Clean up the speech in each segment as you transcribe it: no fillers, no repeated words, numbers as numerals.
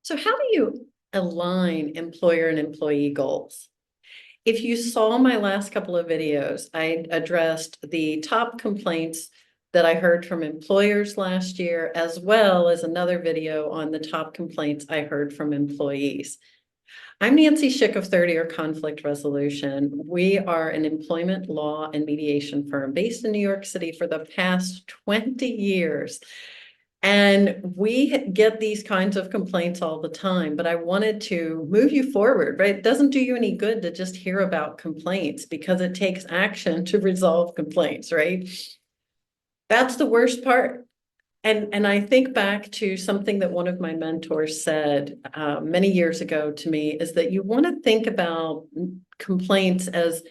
So how do you align employer and employee goals? If you saw my last couple of videos, I addressed the top complaints that I heard from employers last year, as well as another video on the top complaints I heard from employees. I'm Nancy Schick of 30-Year Conflict Resolution. We are an employment law and mediation firm based in New York City for the past 20 years. And we get these kinds of complaints all the time, but I wanted to move you forward, right? It doesn't do you any good to just hear about complaints because it takes action to resolve complaints, right? That's the worst part. And I think back to something that one of my mentors said many years ago to me is that you want to think about complaints as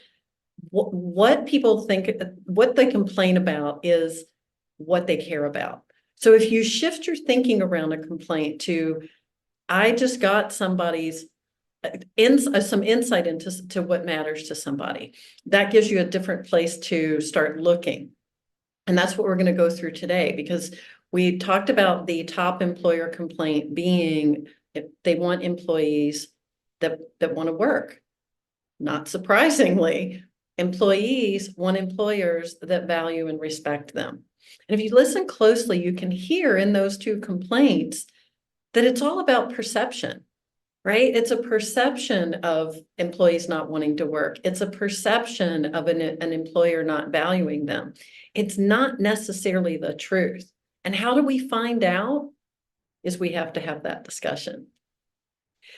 what people think, what they complain about is what they care about. So if you shift your thinking around a complaint to, I just got somebody's some insight into what matters to somebody, that gives you a different place to start looking. And that's what we're going to go through today, because we talked about the top employer complaint being if they want employees that want to work. Not surprisingly, employees want employers that value and respect them. And if you listen closely, you can hear in those two complaints that it's all about perception, right? It's a perception of employees not wanting to work. It's a perception of an employer not valuing them. It's not necessarily the truth. And how do we find out? Is we have to have that discussion.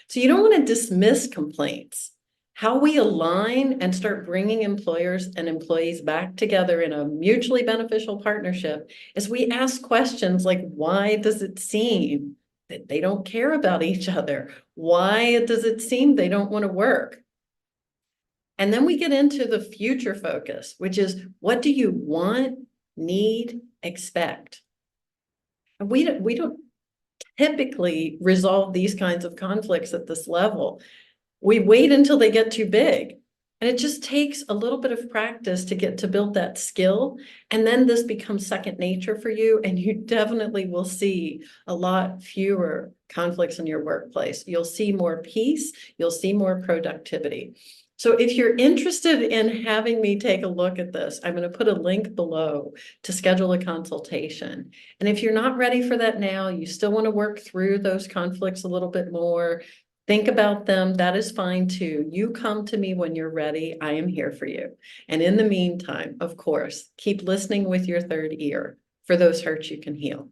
So you don't want to dismiss complaints. How we align and start bringing employers and employees back together in a mutually beneficial partnership is we ask questions like, why does it seem that they don't care about each other? Why does it seem they don't want to work? And then we get into the future focus, which is, what do you want, need, expect? And we don't typically resolve these kinds of conflicts at this level. We wait until they get too big. And it just takes a little bit of practice to get to build that skill. And then this becomes second nature for you. And you definitely will see a lot fewer conflicts in your workplace. You'll see more peace. You'll see more productivity. So if you're interested in having me take a look at this, I'm going to put a link below to schedule a consultation. And if you're not ready for that now, you still want to work through those conflicts a little bit more, think about them, that is fine too. You come to me when you're ready. I am here for you. And in the meantime, of course, keep listening with your third ear for those hurts you can heal.